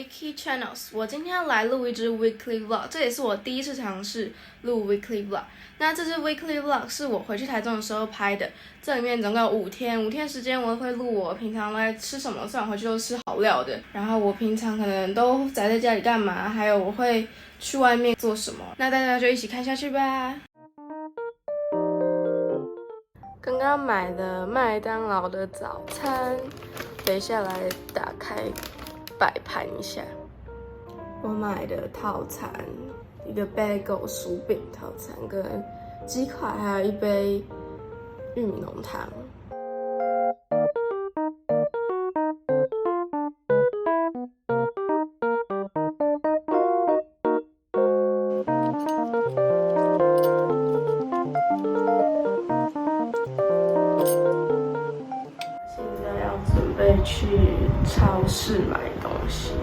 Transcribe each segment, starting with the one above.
Vicky Channels，我今天要来录一支 Weekly Vlog， 这也是我第一次尝试录 Weekly Vlog。那这支 Weekly Vlog 是我回去台中的时候拍的，这里面总共有5天时间，我会录我平常来吃什么，虽然回去都吃好料的，然后我平常可能都宅在家里干嘛，还有我会去外面做什么，那大家就一起看下去吧。刚刚买了麦当劳的早餐，等一下来打开摆盘一下。我买的套餐，一个 bagel 薯饼套餐，跟鸡块，还有一杯玉米浓汤。现在要准备去超市买东西。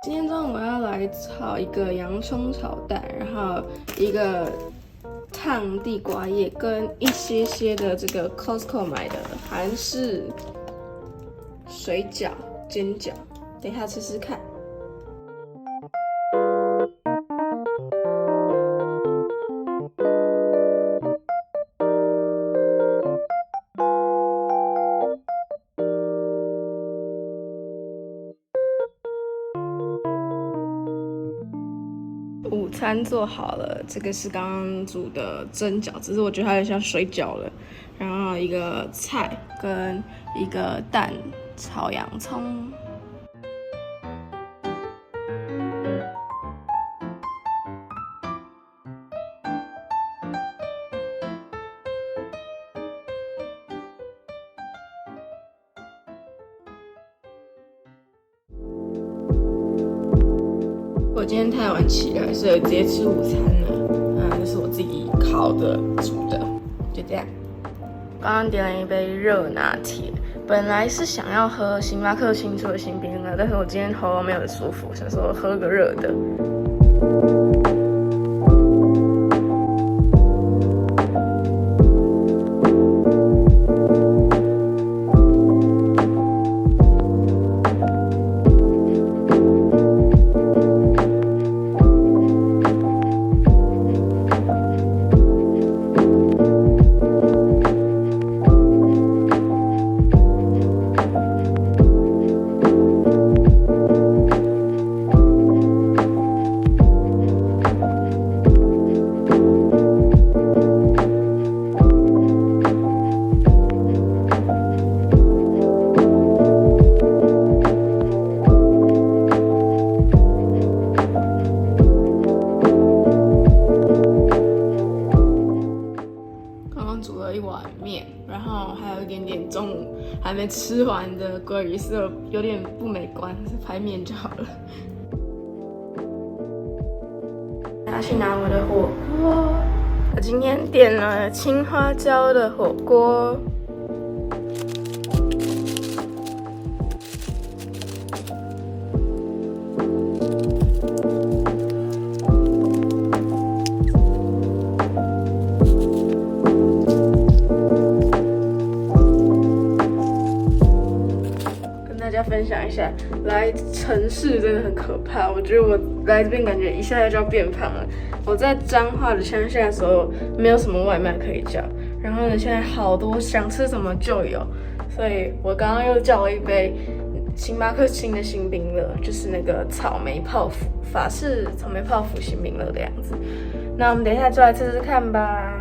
今天中午我要来炒一个洋葱炒蛋，然后一个烫地瓜叶，跟一些的这个 Costco 买的韩式水饺煎饺，等一下吃吃看。午餐做好了，这个是刚刚煮的蒸饺，只是我觉得它有点像水饺了。然后一个菜跟一个蛋炒洋葱。我今天太晚起来，所以直接吃午餐了。这是我自己烤的、煮的，就这样。刚刚点了一杯热拿铁，本来是想要喝星巴克新出的新冰乐，但是我今天喉咙没有很舒服，想说喝个热的。煮了一碗面，然后还有一点点中午还没吃完的鲑鱼，所以有点不美观，是拍面就好了。要去拿我的火锅，我今天点了青花椒的火锅。大家分享一下，来城市真的很可怕。我觉得我来这边感觉一下就要变胖了。我在彰化的乡下的时候，没有什么外卖可以叫，然后呢，现在好多想吃什么就有，所以我刚刚又叫了一杯星巴克新的新冰乐，就是那个草莓泡芙，法式草莓泡芙新冰乐的样子。那我们等一下就来吃吃看吧。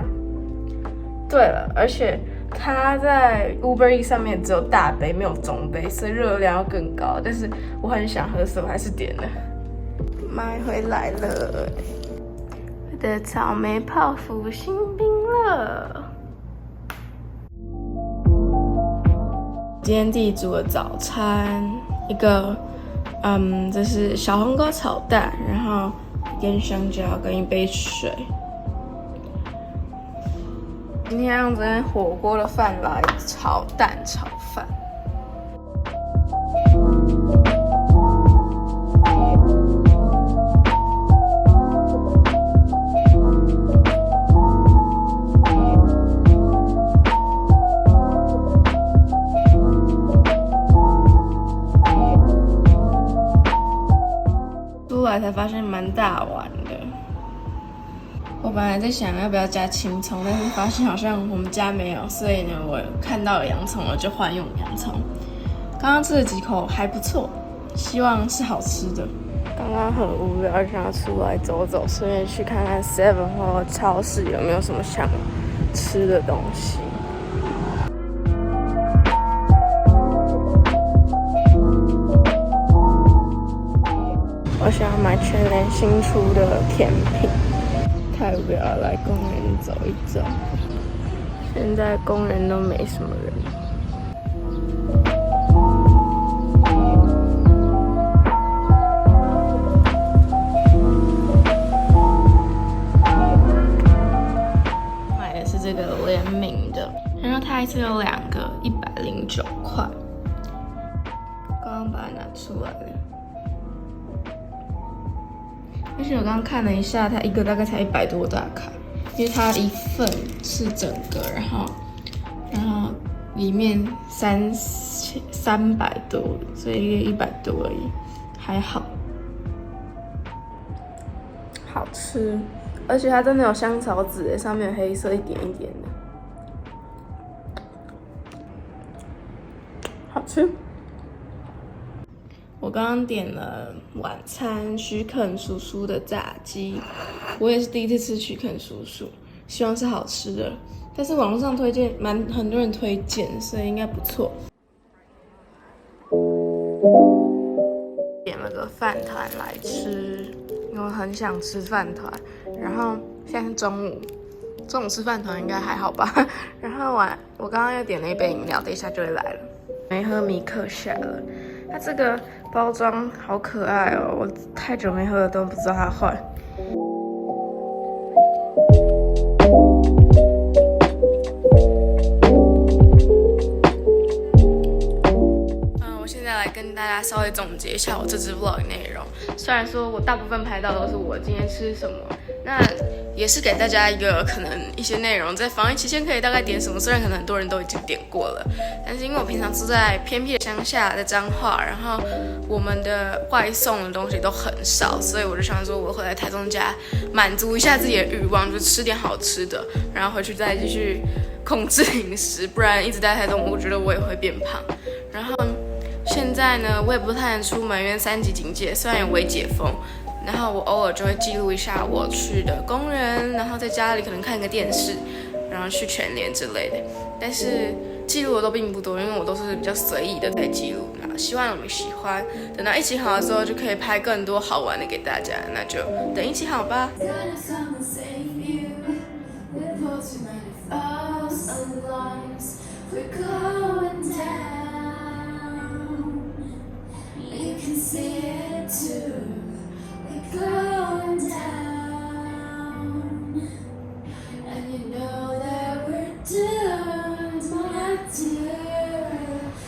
对了，而且它在 Uber Eats 上面只有大杯，没有中杯，所以热量要更高。但是我很想喝，所以我还是点了。买回来了，我的草莓泡芙新冰乐。今天自己煮的早餐，一个这是小黄瓜炒蛋，然后根香蕉跟一杯水。今天用昨天火锅的饭来炒蛋炒饭。出来才发现蛮大碗的。我本来在想要不要加青葱，但是发现好像我们家没有，所以呢，我看到了洋葱了就换用洋葱。刚刚吃了几口还不错，希望是好吃的。刚刚很无聊，想要出来走走，顺便去看看 Seven 或超市有没有什么想吃的东西。我想要买全联新出的甜品。太无聊了，来公园走一走。现在公园都没什么人。买的是这个联名的，然后它一次有2个，109块。刚刚把它拿出来了。而且我刚刚看了一下，它一个大概才100多大卡，因为它一份是整个，然后里面300多，所以一个100多而已，还好，好吃，而且它真的有香草籽，上面有黑色一点一点的，好吃。我刚刚点了晚餐许肯叔叔的炸鸡，我也是第一次吃许肯叔叔，希望是好吃的。但是网络上推荐很多人推荐，所以应该不错。点了个饭团来吃，因为我很想吃饭团。然后现在是中午吃饭团应该还好吧。然后我刚刚又点了一杯饮料，等一下就会来了。没喝米克夏了，它这个包装好可爱哦，我太久没喝了都不知道它坏。我现在来跟大家稍微总结一下我这支 vlog 内容。虽然说我大部分拍到都是我今天吃什么，那也是给大家可能一些内容，在防疫期间可以大概点什么。虽然可能很多人都已经点过了，但是因为我平常住在偏僻的乡下，在彰化，然后我们的外送的东西都很少，所以我就想说，我回来台中家满足一下自己的欲望，就吃点好吃的，然后回去再继续控制饮食，不然一直待台中，我觉得我也会变胖。然后现在呢，我也不太能出门，因为3级警戒，虽然有微解封。然后我偶尔就会记录一下我去的公园，然后在家里可能看个电视，然后去全联之类的。但是记录的都并不多，因为我都是比较随意的在记录。那希望你们喜欢，等到疫情好的时候就可以拍更多好玩的给大家。那就等疫情好吧。Going down, and you know that we're doomed, my dear.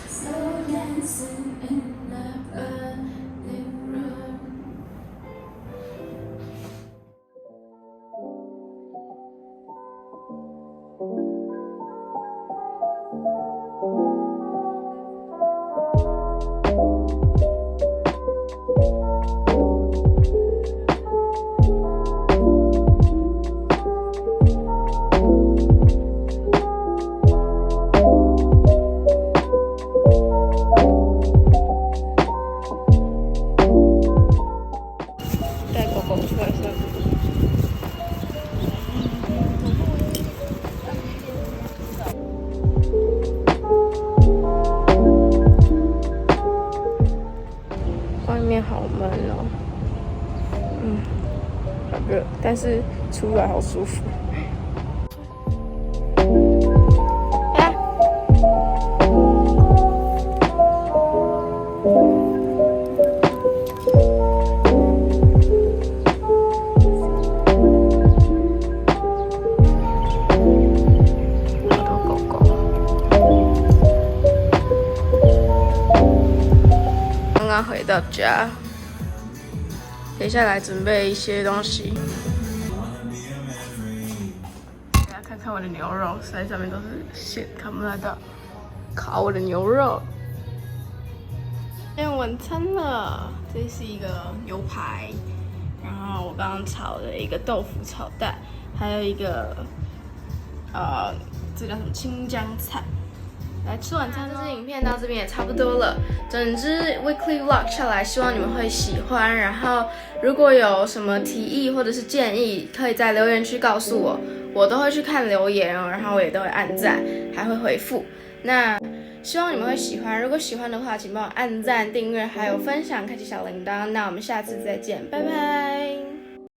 Slow dancing in the burning room.外面好闷哦，好热，但是出来好舒服。刚刚回到家，等一下来准备一些东西。大家看看我的牛肉，实在上面都是线，看不太到。烤我的牛肉。用晚餐了，这是一个牛排，然后我刚刚炒的一个豆腐炒蛋，还有一个这叫什么青江菜。来吃晚餐，这支影片到这边也差不多了。整支 weekly vlog 下来，希望你们会喜欢。然后如果有什么提议或者是建议，可以在留言区告诉我，我都会去看留言哦，然后我也都会按赞，还会回复。那希望你们会喜欢，如果喜欢的话，请帮我按赞、订阅，还有分享，开启小铃铛。那我们下次再见，拜拜。